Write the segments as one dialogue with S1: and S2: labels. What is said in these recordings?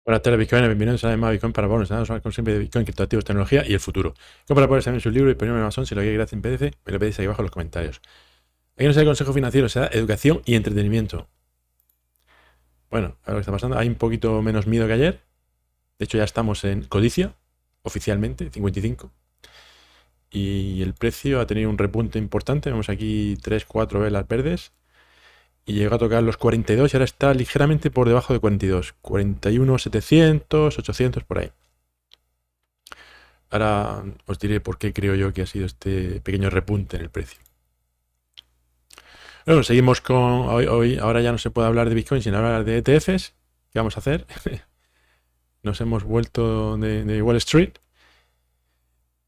S1: Buenas tardes, Bitcoin. Bienvenidos a más Bitcoin para Bonos. Nada, como siempre de Bitcoin, criptoactivos, tecnología y el futuro. Como para poder saber su libro y ponerme en Amazon, si lo queréis gratis en PDF, me lo pedís ahí abajo en los comentarios. Aquí no sea consejo financiero, sea educación y entretenimiento. Bueno, a ver lo que está pasando. Hay un poquito menos miedo que ayer. De hecho, ya estamos en codicia, oficialmente, 55. Y el precio ha tenido un repunte importante. Vemos aquí 3, 4 velas verdes. Y llegó a tocar los 42 y ahora está ligeramente por debajo de 42. 41, 700, 800 por ahí. Ahora os diré por qué creo yo que ha sido este pequeño repunte en el precio. Bueno, seguimos con hoy. Ahora ya no se puede hablar de Bitcoin sin hablar de ETFs. ¿Qué vamos a hacer? Nos hemos vuelto de Wall Street.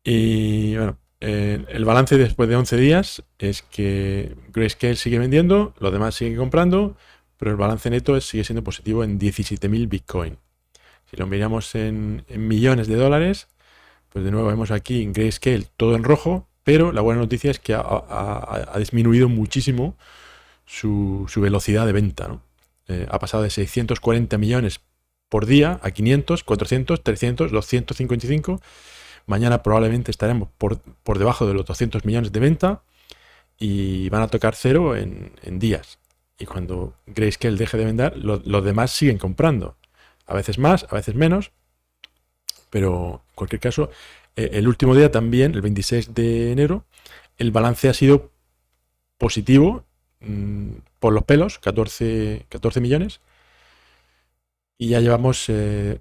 S1: Y bueno, el balance después de 11 días es que Grayscale sigue vendiendo, los demás siguen comprando, pero el balance neto sigue siendo positivo en 17.000 Bitcoin. Si lo miramos en millones de dólares, pues de nuevo vemos aquí en Grayscale todo en rojo, pero la buena noticia es que ha disminuido muchísimo su velocidad de venta, ¿no? Ha pasado de 640 millones por día a 500, 400, 300, 255. Mañana probablemente estaremos por debajo de los 200 millones de venta y van a tocar cero en días. Y cuando Grayscale deje de vender, los demás siguen comprando. A veces más, a veces menos, pero en cualquier caso, el último día también, el 26 de enero, el balance ha sido positivo por los pelos, 14 millones. Y ya llevamos 1,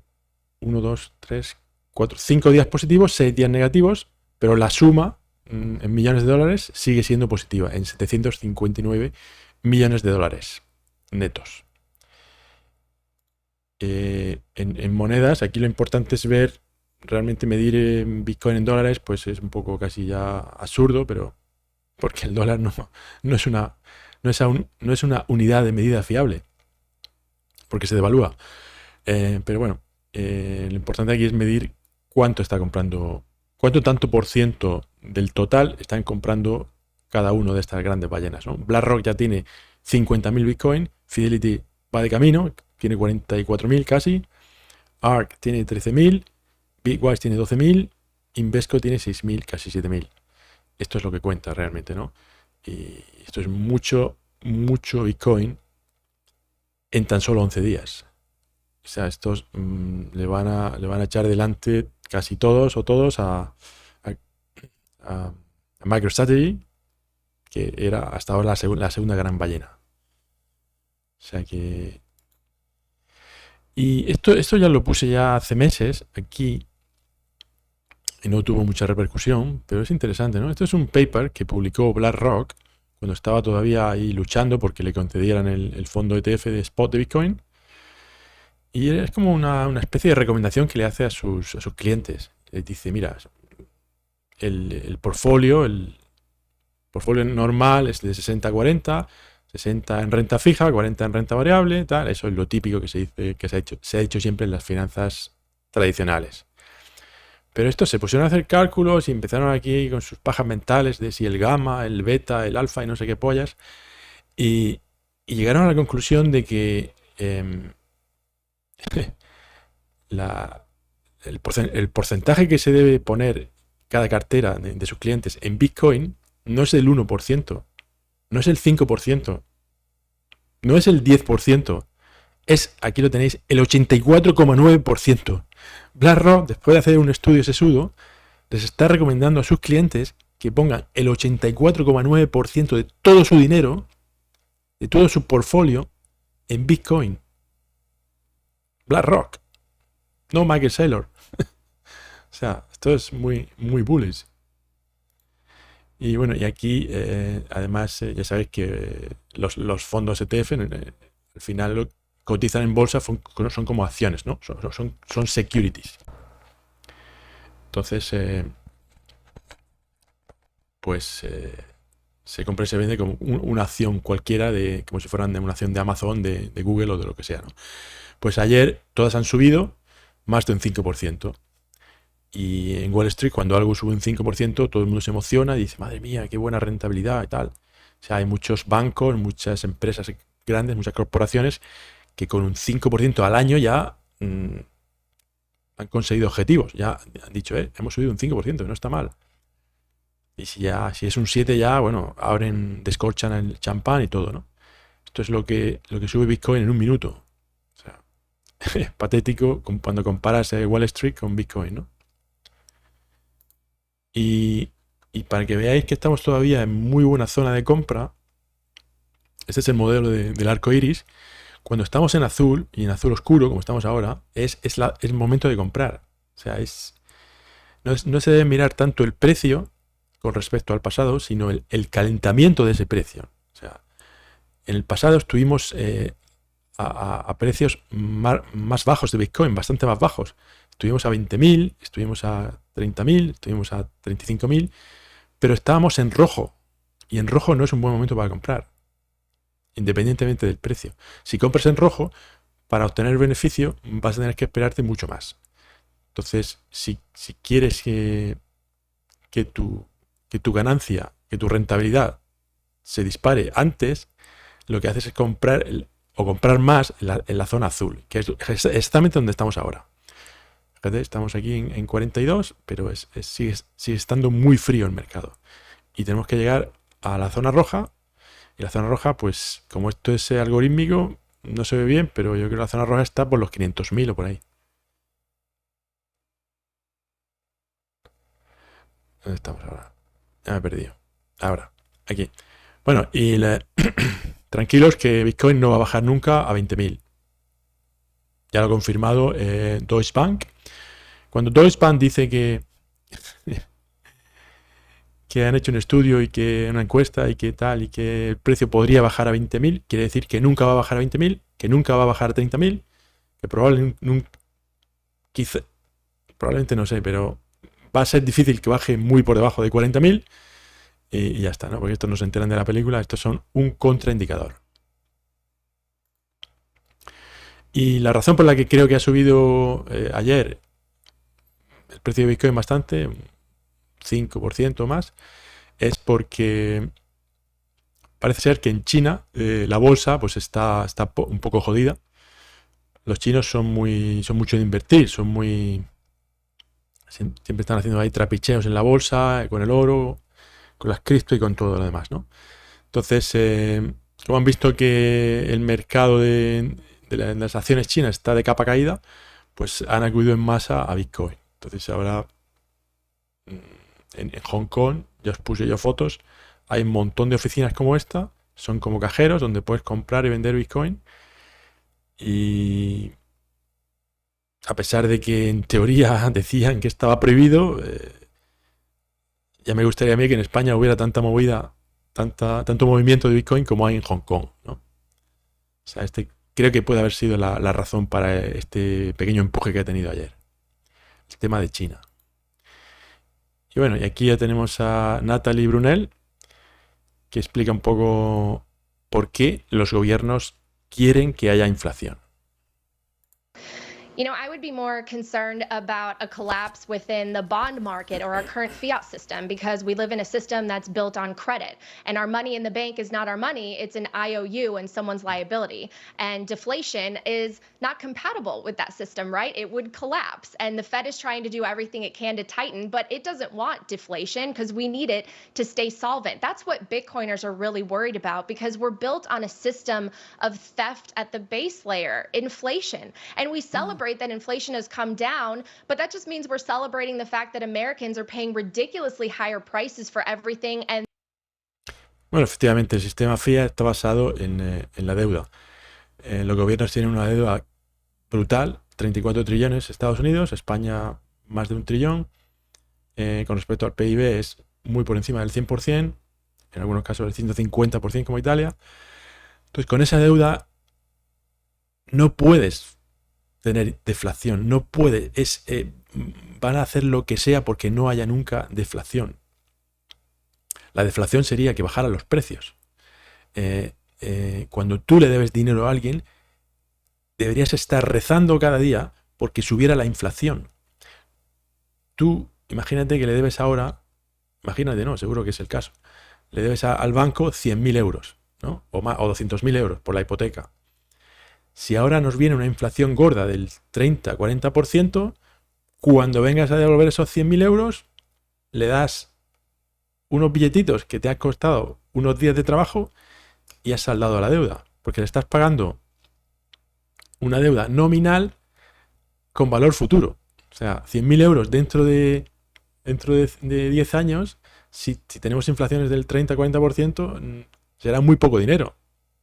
S1: 2, 3, 4, 5 días positivos, 6 días negativos, pero la suma en millones de dólares sigue siendo positiva, en 759 millones de dólares netos. En monedas, aquí lo importante es ver, realmente medir Bitcoin en dólares, pues es un poco casi ya absurdo, pero porque el dólar no es una unidad de medida fiable, porque se devalúa. Pero bueno, lo importante aquí es medir cuánto está comprando, cuánto tanto por ciento del total están comprando cada uno de estas grandes ballenas, ¿no? BlackRock ya tiene 50.000 Bitcoin, Fidelity va de camino, tiene 44.000 casi, ARK tiene 13.000, Bitwise tiene 12.000, Invesco tiene 6.000, casi 7.000. Esto es lo que cuenta realmente, ¿no? Y esto es mucho Bitcoin en tan solo 11 días. O sea, estos le van a echar delante casi todos o todos a MicroStrategy, que era hasta ahora la segunda gran ballena. O sea que... Y esto ya lo puse ya hace meses aquí y no tuvo mucha repercusión, pero es interesante, ¿no? Esto es un paper que publicó BlackRock cuando estaba todavía ahí luchando porque le concedieran el fondo ETF de spot de Bitcoin. Y es como una especie de recomendación que le hace a sus clientes. Les dice, mira, el portfolio normal es de 60-40, 60 en renta fija, 40 en renta variable, tal. Eso es lo típico que se dice, que se ha hecho siempre en las finanzas tradicionales. Pero estos se pusieron a hacer cálculos y empezaron aquí con sus pajas mentales de si el gamma, el beta, el alfa y no sé qué pollas. Y llegaron a la conclusión de que el porcentaje que se debe poner cada cartera de sus clientes en Bitcoin no es el 1%, no es el 5%, no es el 10%, es, aquí lo tenéis, el 84,9%. BlackRock, después de hacer un estudio sesudo, les está recomendando a sus clientes que pongan el 84,9% de todo su dinero, de todo su portfolio, en Bitcoin. BlackRock, no Michael Saylor. O sea, esto es muy bullish. Y bueno, y aquí además ya sabéis que los fondos ETF al final cotizan en bolsa, son como acciones, ¿no? Son securities. Entonces, pues se compra y se vende como una acción cualquiera, como si fueran de una acción de Amazon, de Google o de lo que sea, ¿no? Pues ayer todas han subido más de un 5%. Y en Wall Street, cuando algo sube un 5%, todo el mundo se emociona y dice, madre mía, qué buena rentabilidad y tal. O sea, hay muchos bancos, muchas empresas grandes, muchas corporaciones que con un 5% al año ya mm, han conseguido objetivos. Ya han dicho, hemos subido un 5%, no está mal. Y si es un 7 ya, bueno, descorchan el champán y todo, ¿no? Esto es lo que sube Bitcoin en un minuto. O sea, es patético cuando comparas Wall Street con Bitcoin, ¿no? Y para que veáis que estamos todavía en muy buena zona de compra, este es el modelo del arco iris. Cuando estamos en azul y en azul oscuro, como estamos ahora, es el momento de comprar. O sea, no se debe mirar tanto el precio con respecto al pasado, sino el calentamiento de ese precio. O sea, en el pasado estuvimos a precios más bajos de Bitcoin, bastante más bajos. Estuvimos a 20.000, estuvimos a 30.000, estuvimos a 35.000, pero estábamos en rojo. Y en rojo no es un buen momento para comprar, independientemente del precio. Si compras en rojo, para obtener beneficio vas a tener que esperarte mucho más. Entonces, si quieres que tu ganancia, que tu rentabilidad se dispare antes, lo que haces es comprar más en la zona azul, que es exactamente donde estamos ahora. Fíjate, estamos aquí en 42, pero sigue estando muy frío el mercado. Y tenemos que llegar a la zona roja. Y la zona roja, pues como esto es algorítmico, no se ve bien, pero yo creo que la zona roja está por los 500.000 o por ahí. ¿Dónde estamos ahora? Ya me he perdido. Ahora, aquí. Bueno, y tranquilos que Bitcoin no va a bajar nunca a 20.000. Ya lo ha confirmado Deutsche Bank. Cuando Deutsche Bank dice que han hecho un estudio y que una encuesta y que tal, y que el precio podría bajar a 20.000, quiere decir que nunca va a bajar a 20.000, que nunca va a bajar a 30.000, que probablemente no sé, pero va a ser difícil que baje muy por debajo de 40.000 y ya está, ¿no? Porque estos no se enteran de la película, estos son un contraindicador. Y la razón por la que creo que ha subido ayer el precio de Bitcoin bastante, un 5% más, es porque parece ser que en China la bolsa pues está un poco jodida. Los chinos son mucho de invertir, siempre están haciendo ahí trapicheos en la bolsa, con el oro, con las cripto y con todo lo demás, ¿no? Entonces, como han visto que el mercado de las acciones chinas está de capa caída, pues han acudido en masa a Bitcoin. Entonces ahora en Hong Kong, ya os puse yo fotos, hay un montón de oficinas como esta, son como cajeros donde puedes comprar y vender Bitcoin. Y a pesar de que en teoría decían que estaba prohibido, ya me gustaría a mí que en España hubiera tanta movida, tanto movimiento de Bitcoin como hay en Hong Kong, ¿no? O sea, creo que puede haber sido la razón para este pequeño empuje que ha tenido ayer. El tema de China. Y bueno, y aquí ya tenemos a Natalie Brunel, que explica un poco por qué los gobiernos quieren que haya inflación.
S2: You know, I would be more concerned about a collapse within the bond market or our current fiat system, because we live in a system that's built on credit, and our money in the bank is not our money, it's an IOU and someone's liability. And deflation is not compatible with that system, right? It would collapse. And the Fed is trying to do everything it can to tighten, but it doesn't want deflation because we need it to stay solvent. That's what Bitcoiners are really worried about, because we're built on a system of theft at the base layer, inflation. And we celebrate that inflation has come down, but that just means we're celebrating the fact that Americans are paying ridiculously higher prices for everything. And
S1: bueno, efectivamente, el sistema fiat está basado en la deuda. Los gobiernos tienen una deuda brutal, 34 trillones Estados Unidos, España más de 1 trillón. Con respecto al PIB es muy por encima del 100%, en algunos casos del 150% como Italia. Entonces, con esa deuda no puedes tener deflación, no puede, van a hacer lo que sea porque no haya nunca deflación. La deflación sería que bajaran los precios. Cuando tú le debes dinero a alguien, deberías estar rezando cada día porque subiera la inflación. Tú, imagínate que le debes ahora, imagínate, no, seguro que es el caso, le debes al banco 100.000 euros, ¿no? O 200.000 euros por la hipoteca. Si ahora nos viene una inflación gorda del 30-40%, cuando vengas a devolver esos 100.000 euros, le das unos billetitos que te ha costado unos días de trabajo y has saldado la deuda, porque le estás pagando una deuda nominal con valor futuro. O sea, 100.000 euros dentro de 10 años, si tenemos inflaciones del 30-40%, será muy poco dinero.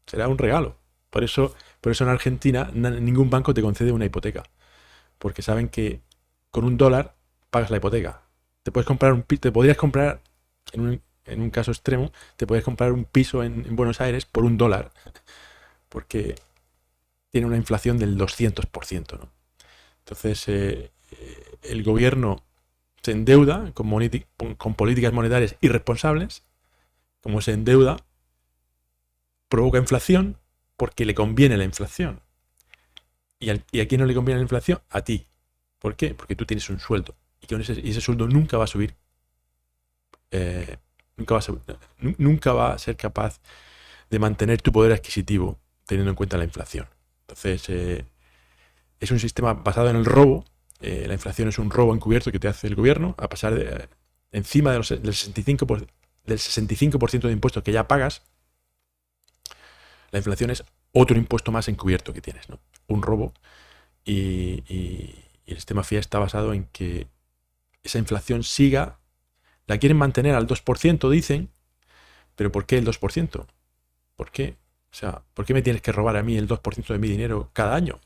S1: Será un regalo. Por eso en Argentina ningún banco te concede una hipoteca. Porque saben que con $1 pagas la hipoteca. Te podrías comprar, en un caso extremo, te puedes comprar un piso en Buenos Aires por $1. Porque tiene una inflación del 200%, ¿no? Entonces, el gobierno se endeuda con políticas monetarias irresponsables. Como se endeuda, provoca inflación porque le conviene la inflación. ¿Y a quién no le conviene la inflación? A ti. ¿Por qué? Porque tú tienes un sueldo. Y ese sueldo nunca va a subir. Nunca va a ser capaz de mantener tu poder adquisitivo teniendo en cuenta la inflación. Entonces, es un sistema basado en el robo. La inflación es un robo encubierto que te hace el gobierno a pasar encima del 65% de impuestos que ya pagas. La inflación es otro impuesto más encubierto que tienes, ¿no? Un robo. Y el sistema FIA está basado en que esa inflación siga. La quieren mantener al 2%, dicen. ¿Pero por qué el 2%? ¿Por qué? O sea, ¿por qué me tienes que robar a mí el 2% de mi dinero cada año?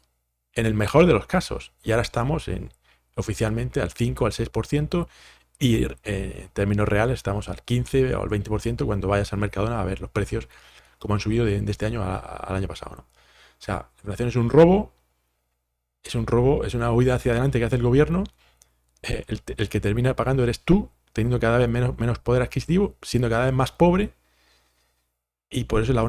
S1: En el mejor de los casos. Y ahora estamos oficialmente al 5, al 6%, y en términos reales estamos al 15 o al 20% cuando vayas al Mercadona a ver los precios como han subido de este año al año pasado, ¿no? O sea, la inflación es un robo, es una huida hacia adelante que hace el gobierno. El que termina pagando eres tú, teniendo cada vez menos poder adquisitivo, siendo cada vez más pobre. Y por eso la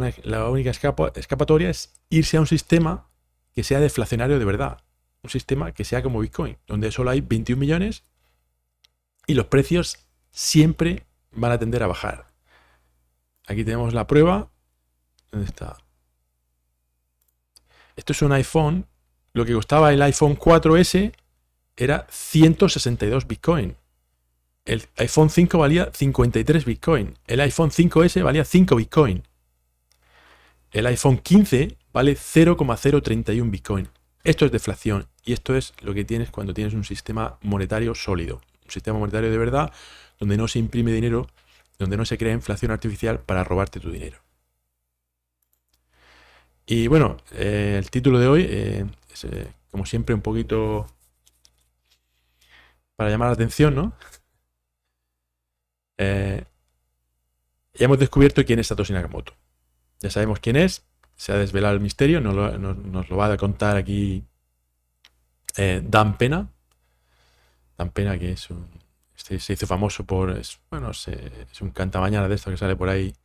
S1: única escapatoria es irse a un sistema que sea deflacionario de verdad. Un sistema que sea como Bitcoin, donde solo hay 21 millones y los precios siempre van a tender a bajar. Aquí tenemos la prueba. ¿Dónde está? Esto es un iPhone. Lo que costaba el iPhone 4S era 162 Bitcoin. El iPhone 5 valía 53 Bitcoin. El iPhone 5S valía 5 Bitcoin. El iPhone 15 vale 0,031 Bitcoin. Esto es deflación y esto es lo que tienes cuando tienes un sistema monetario sólido. Un sistema monetario de verdad donde no se imprime dinero, donde no se crea inflación artificial para robarte tu dinero. Y bueno, el título de hoy es, como siempre, un poquito para llamar la atención, ¿no? Ya hemos descubierto quién es Satoshi Nakamoto. Ya sabemos quién es, se ha desvelado el misterio, nos lo va a contar aquí Dan Pena. Dan Pena, que se hizo famoso es un cantamañana de esto que sale por ahí,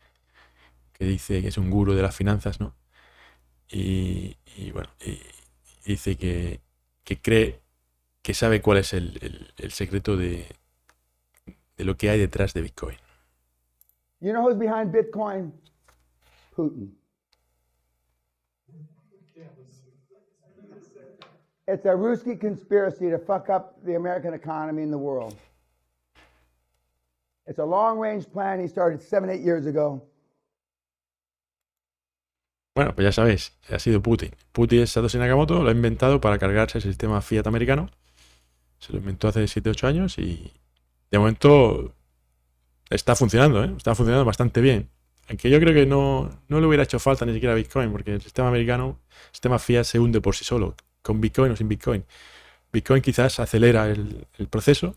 S1: que dice que es un gurú de las finanzas, ¿no? Y dice que cree que sabe cuál es el secreto de lo que hay detrás de Bitcoin.
S3: You know who's behind Bitcoin? Putin. It's a Ruski conspiracy to fuck up the American economy and the world. It's a long-range plan he started 7-8 years ago.
S1: Bueno, pues ya sabéis, ha sido Putin. Putin es Satoshi Nakamoto, lo ha inventado para cargarse el sistema fiat americano. Se lo inventó hace 7-8 años y de momento está funcionando, ¿eh? Está funcionando bastante bien. Aunque yo creo que no le hubiera hecho falta ni siquiera Bitcoin, porque el sistema americano, el sistema fiat se hunde por sí solo, con Bitcoin o sin Bitcoin. Bitcoin quizás acelera el proceso,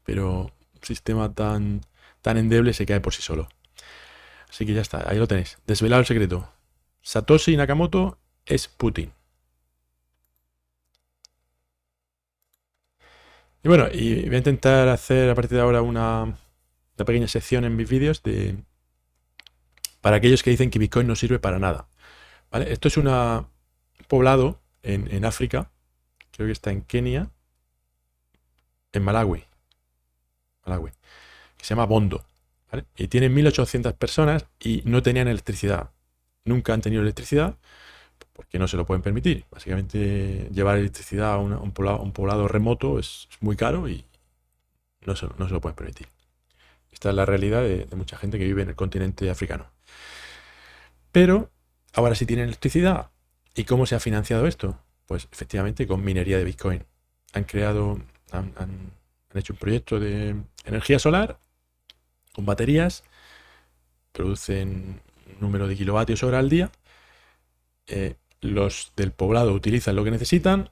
S1: pero un sistema tan endeble se cae por sí solo. Así que ya está, ahí lo tenéis. Desvelado el secreto. Satoshi Nakamoto es Putin. Y bueno, y voy a intentar hacer a partir de ahora una pequeña sección en mis vídeos para aquellos que dicen que Bitcoin no sirve para nada. ¿Vale? Esto es un poblado en África, creo que está en Kenia, en Malawi, que se llama Bondo. ¿Vale? Y tiene 1.800 personas y no tenían electricidad. Nunca han tenido electricidad porque no se lo pueden permitir. Básicamente, llevar electricidad a un poblado remoto es muy caro y no se lo pueden permitir. Esta es la realidad de mucha gente que vive en el continente africano. Pero ahora sí tienen electricidad. ¿Y cómo se ha financiado esto? Pues efectivamente con minería de Bitcoin. Han hecho un proyecto de energía solar con baterías, producen un número de kilovatios hora al día. Los del poblado utilizan lo que necesitan,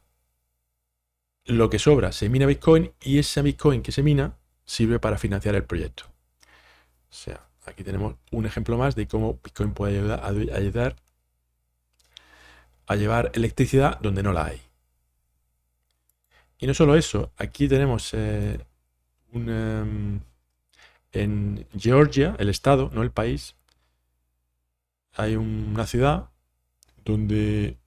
S1: lo que sobra se mina Bitcoin y ese Bitcoin que se mina sirve para financiar el proyecto. O sea, aquí tenemos un ejemplo más de cómo Bitcoin puede ayudar a llevar electricidad donde no la hay. Y no solo eso, aquí tenemos en Georgia, el estado, no el país, hay una ciudad donde,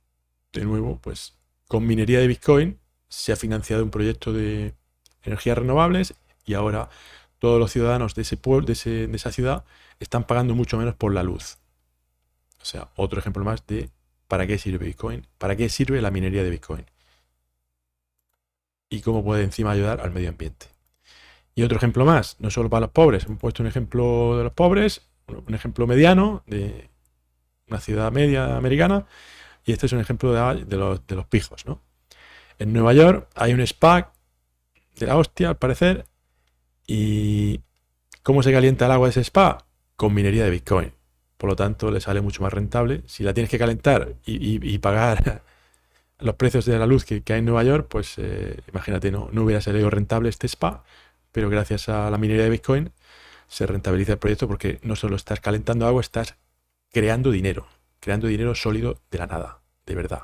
S1: de nuevo, pues con minería de Bitcoin se ha financiado un proyecto de energías renovables y ahora todos los ciudadanos de ese pueblo, de esa ciudad, están pagando mucho menos por la luz. O sea, otro ejemplo más de para qué sirve Bitcoin, para qué sirve la minería de Bitcoin y cómo puede encima ayudar al medio ambiente. Y otro ejemplo más, no solo para los pobres, hemos puesto un ejemplo de los pobres, un ejemplo mediano de una ciudad media americana, y este es un ejemplo de los pijos, ¿no? En Nueva York hay un spa de la hostia, al parecer, y ¿cómo se calienta el agua de ese spa? Con minería de Bitcoin. Por lo tanto, le sale mucho más rentable. Si la tienes que calentar y pagar los precios de la luz que hay en Nueva York, pues imagínate, no hubiera salido rentable este spa, pero gracias a la minería de Bitcoin se rentabiliza el proyecto porque no solo estás calentando agua, estás creando dinero sólido de la nada, de verdad.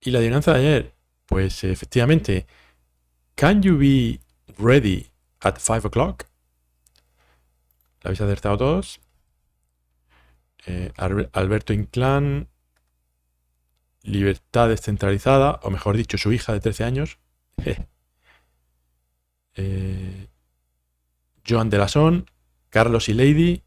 S1: Y la adivinanza de ayer, pues efectivamente, can you be ready at 5 o'clock? ¿La habéis acertado todos? Alberto Inclán, Libertad Descentralizada, o mejor dicho, su hija de 13 años. Joan de la Son, Carlos y Lady.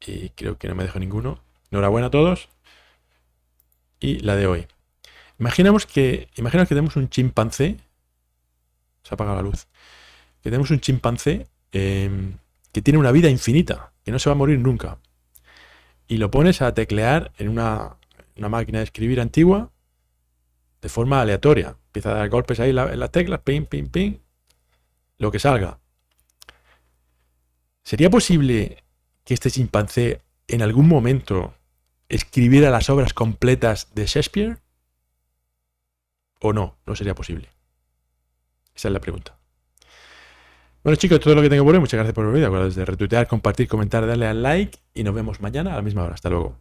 S1: Y creo que no me dejo ninguno. Enhorabuena a todos. Y la de hoy. Imaginaos que tenemos un chimpancé. Se ha apagado la luz. Que tenemos un chimpancé que tiene una vida infinita, que no se va a morir nunca. Y lo pones a teclear en una máquina de escribir antigua de forma aleatoria. Empieza a dar golpes ahí en las teclas, ping, ping, ping, lo que salga. ¿Sería posible que este chimpancé en algún momento escribiera las obras completas de Shakespeare? ¿O no? No sería posible. Esa es la pregunta. Bueno, chicos, todo lo que tengo por hoy. Muchas gracias por el vídeo. Acordaos de retuitear, compartir, comentar, darle al like y nos vemos mañana a la misma hora. Hasta luego.